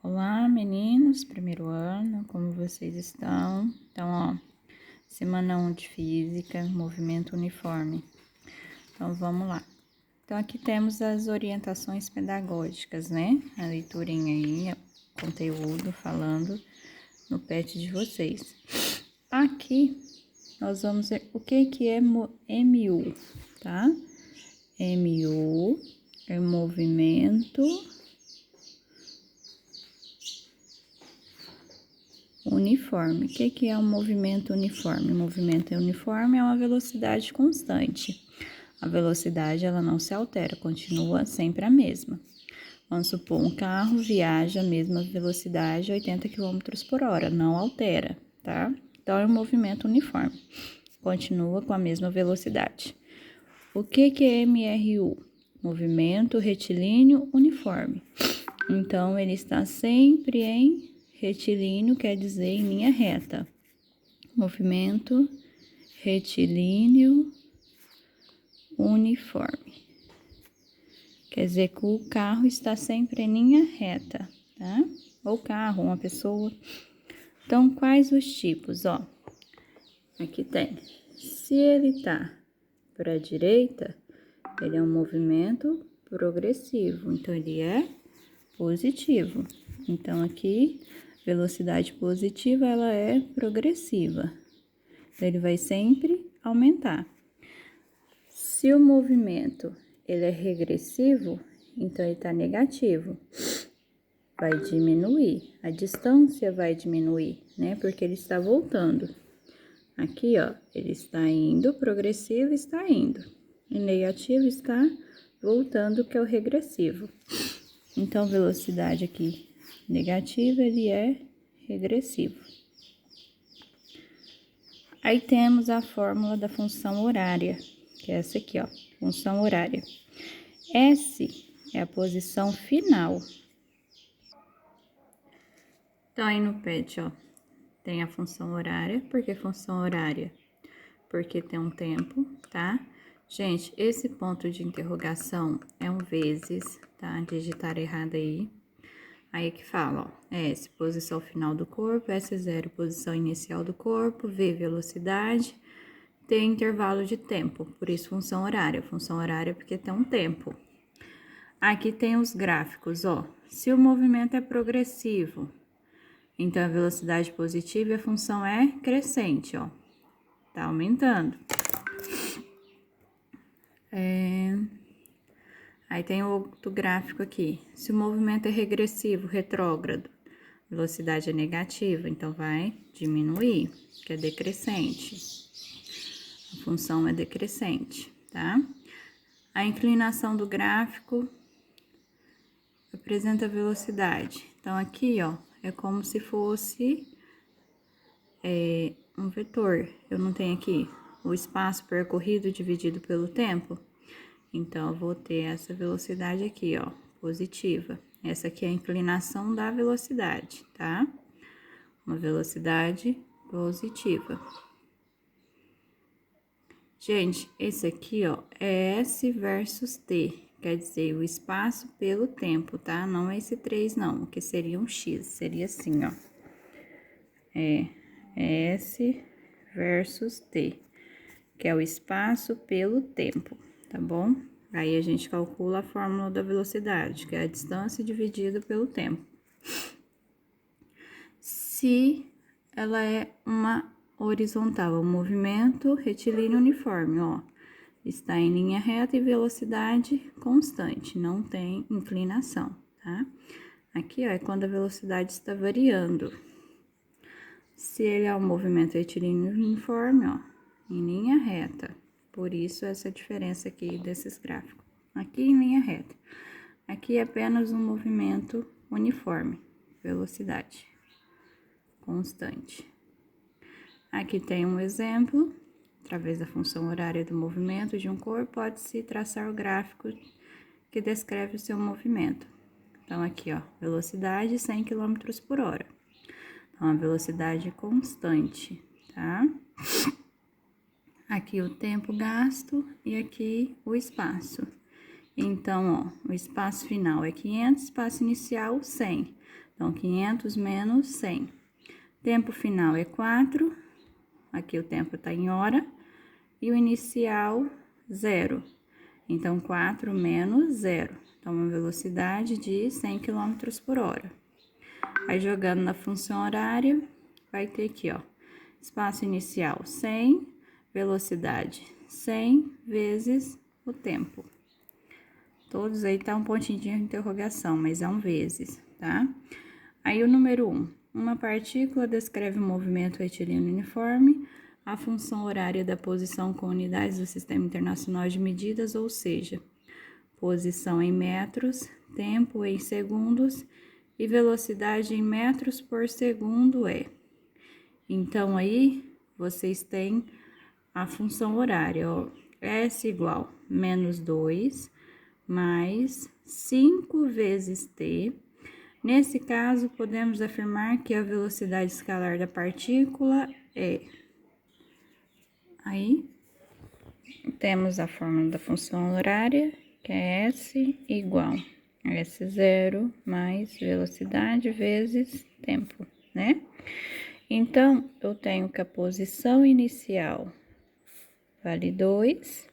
Olá, meninos, primeiro ano, como vocês estão? Então, ó, semana 1 de física, movimento uniforme. Então, vamos lá. Então, aqui temos as orientações pedagógicas, né? A leiturinha aí, conteúdo falando no pet de vocês. Aqui, nós vamos ver o que é MU, tá? MU é movimento uniforme. O que é um movimento uniforme? O movimento uniforme é uma velocidade constante. A velocidade, ela não se altera, continua sempre a mesma. Vamos supor, um carro viaja a mesma velocidade, 80 km por hora, não altera, tá? Então, é um movimento uniforme, continua com a mesma velocidade. O que é MRU? Movimento retilíneo uniforme. Então, ele está sempre em retilíneo, quer dizer em linha reta. Movimento retilíneo uniforme. Quer dizer que o carro está sempre em linha reta, tá? Ou carro, uma pessoa. Então, quais os tipos? Ó, aqui tem. Se ele tá para a direita, ele é um movimento progressivo. Então, ele é positivo. Então, aqui, velocidade positiva, ela é progressiva. Então, ele vai sempre aumentar. Se o movimento ele é regressivo, então ele está negativo. Vai diminuir, a distância vai diminuir, né? Porque ele está voltando. Aqui, ó, ele está indo, progressivo está indo. E negativo está voltando, que é o regressivo. Então, velocidade aqui negativa, ele é regressivo. Aí temos a fórmula da função horária, que é essa aqui, ó, função horária. S é a posição final. Então, aí no PET, ó, tem a função horária. Por que função horária? Porque tem um tempo, tá? Gente, esse ponto de interrogação é um vezes, tá? Digitar errado aí. Aí que fala, ó, S, posição final do corpo, S0, posição inicial do corpo, V, velocidade, T, intervalo de tempo, por isso função horária. Função horária porque tem um tempo. Aqui tem os gráficos, ó. Se o movimento é progressivo, então a velocidade positiva e a função é crescente, ó. Tá aumentando. Aí tem outro gráfico aqui. Se o movimento é regressivo, retrógrado, velocidade é negativa, então vai diminuir, que é decrescente. A função é decrescente, tá? A inclinação do gráfico apresenta a velocidade. Então, aqui, ó, é como se fosse um vetor. Eu não tenho aqui o espaço percorrido dividido pelo tempo. Então, eu vou ter essa velocidade aqui, ó, positiva. Essa aqui é a inclinação da velocidade, tá? Uma velocidade positiva. Gente, esse aqui, ó, é S versus T, quer dizer, o espaço pelo tempo, tá? Não é esse 3, não, que seria um X, seria assim, ó. É S versus T, que é o espaço pelo tempo, tá bom? Aí a gente calcula a fórmula da velocidade, que é a distância dividida pelo tempo. Se ela é uma horizontal, o movimento retilíneo uniforme, ó, está em linha reta e velocidade constante, não tem inclinação, tá? Aqui, ó, é quando a velocidade está variando. Se ele é um movimento retilíneo uniforme, ó, em linha reta, por isso essa diferença aqui desses gráficos. Aqui em linha reta, aqui é apenas um movimento uniforme, velocidade constante. Aqui tem um exemplo, através da função horária do movimento de um corpo, pode-se traçar o gráfico que descreve o seu movimento. Então, aqui, ó, velocidade 100 km por hora. Então, a velocidade constante, tá? Aqui o tempo gasto e aqui o espaço. Então, ó, o espaço final é 500, espaço inicial 100. Então, 500 menos 100. Tempo final é 4. Aqui o tempo tá em hora. E o inicial, 0. Então, 4 menos 0. Então, uma velocidade de 100 km por hora. Aí, jogando na função horária, vai ter aqui, ó. Espaço inicial, 100. Velocidade, 100 vezes o tempo. Todos aí tá um pontinho de interrogação, mas é um vezes, tá? Aí, o número 1. Uma partícula descreve o movimento retilíneo uniforme, a função horária da posição com unidades do Sistema Internacional de Medidas, ou seja, posição em metros, tempo em segundos e velocidade em metros por segundo é. Então, aí, vocês têm a função horária, ó, S igual menos 2 mais 5 vezes T. Nesse caso, podemos afirmar que a velocidade escalar da partícula é... Aí, temos a fórmula da função horária, que é S igual a S0 mais velocidade vezes tempo, né? Então, eu tenho que a posição inicial vale 2,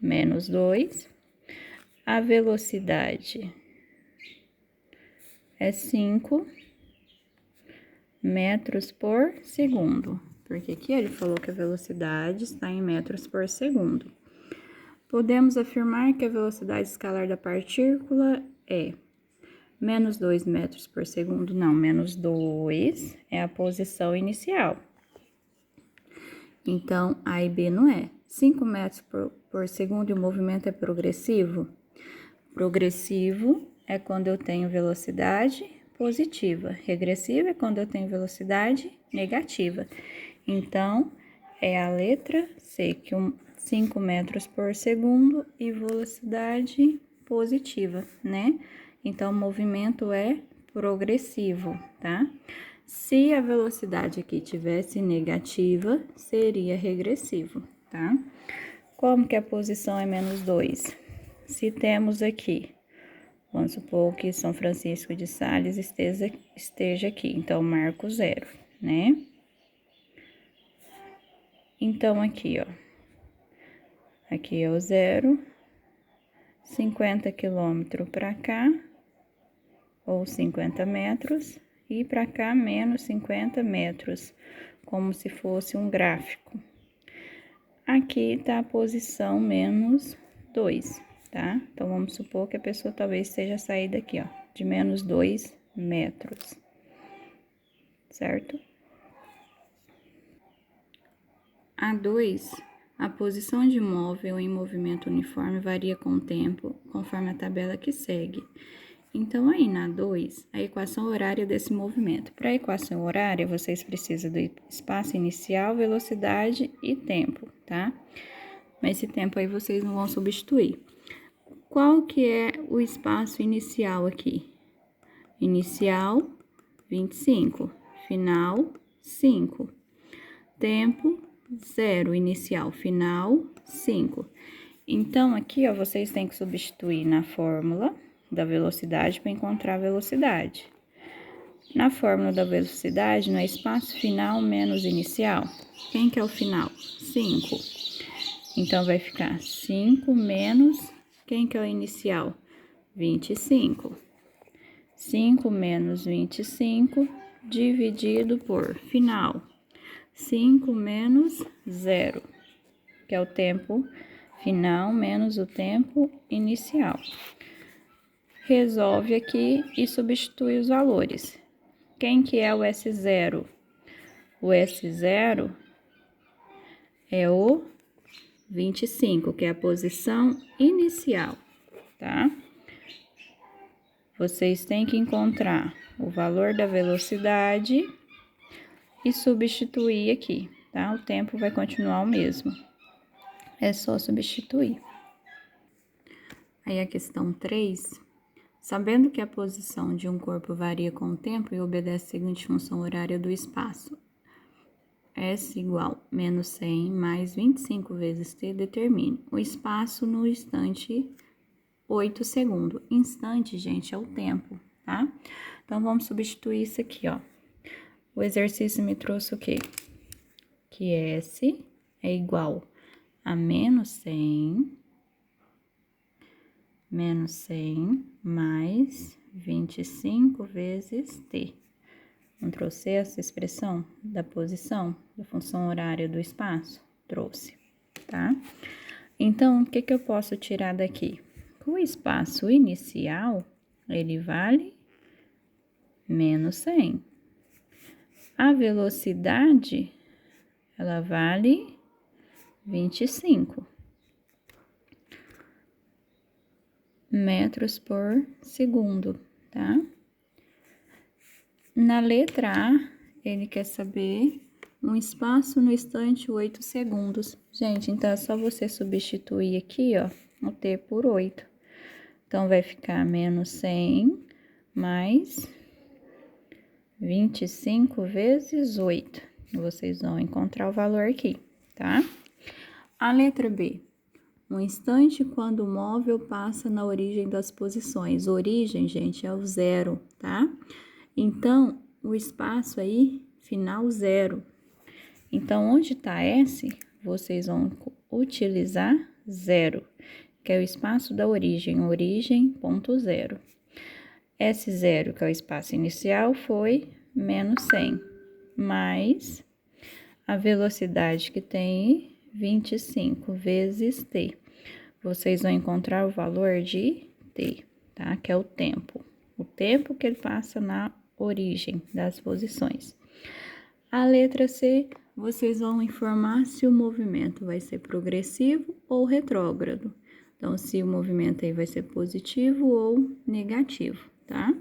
menos 2. A velocidade é 5 metros por segundo. Porque aqui ele falou que a velocidade está em metros por segundo. Podemos afirmar que a velocidade escalar da partícula é menos 2 metros por segundo. Não, menos 2 é a posição inicial. Então, A e B não é. 5 metros por segundo e o movimento é progressivo? Progressivo é quando eu tenho velocidade positiva. Regressiva é quando eu tenho velocidade negativa. Então, é a letra C, que 5 metros por segundo e velocidade positiva, né? Então, o movimento é progressivo, tá? Se a velocidade aqui tivesse negativa, seria regressivo, tá? Como que a posição é menos 2? Se temos aqui, vamos supor que São Francisco de Sales esteja aqui, então marco 0, né? Então, aqui, ó, aqui é o 0, 50 quilômetros para cá, ou 50 metros, e para cá menos 50 metros, como se fosse um gráfico. Aqui tá a posição menos 2, tá? Então, vamos supor que a pessoa talvez esteja saída aqui, ó, de menos 2 metros, certo? A2, a posição de móvel em movimento uniforme varia com o tempo, conforme a tabela que segue. Então, aí na 2, a equação horária desse movimento. Para a equação horária, vocês precisam do espaço inicial, velocidade e tempo, tá? Mas esse tempo aí vocês não vão substituir. Qual que é o espaço inicial aqui? Inicial, 25. Final, 5. Tempo, 0. Inicial, final, 5. Então, aqui, ó, vocês têm que substituir na fórmula da velocidade para encontrar a velocidade. Na fórmula da velocidade, no espaço final menos inicial. Quem que é o final? 5. Então, vai ficar 5 menos... Quem que é o inicial? 25. 5 menos 25 dividido por final. 5 menos 0, que é o tempo final menos o tempo inicial. Resolve aqui e substitui os valores. Quem que é o S0? O S0 é o 25, que é a posição inicial, tá? Vocês têm que encontrar o valor da velocidade e substituir aqui, tá? O tempo vai continuar o mesmo. É só substituir. Aí a questão 3. Sabendo que a posição de um corpo varia com o tempo e obedece a seguinte função horária do espaço, S igual menos 100 mais 25 vezes T, determine o espaço no instante 8 segundos. Instante, gente, é o tempo, tá? Então, vamos substituir isso aqui, ó. O exercício me trouxe o quê? Que S é igual a menos 100 mais 25 vezes t. Não trouxe essa expressão da posição, da função horária do espaço? Trouxe, tá? Então, o que que eu posso tirar daqui? O espaço inicial, ele vale menos 100. A velocidade, ela vale 25 metros por segundo, tá? Na letra A, ele quer saber um espaço no instante 8 segundos. Gente, então é só você substituir aqui, ó, o t por 8. Então, vai ficar menos 100 mais 25 vezes 8. Vocês vão encontrar o valor aqui, tá? A letra B. Um instante quando o móvel passa na origem das posições. Origem, gente, é o 0, tá? Então, o espaço aí, final 0. Então, onde tá S, vocês vão utilizar 0, que é o espaço da origem, ponto 0. S0, que é o espaço inicial, foi menos 100, mais a velocidade que tem 25 vezes t. Vocês vão encontrar o valor de t, tá? Que é o tempo que ele passa na origem das posições. A letra C, vocês vão informar se o movimento vai ser progressivo ou retrógrado. Então, se o movimento aí vai ser positivo ou negativo, tá?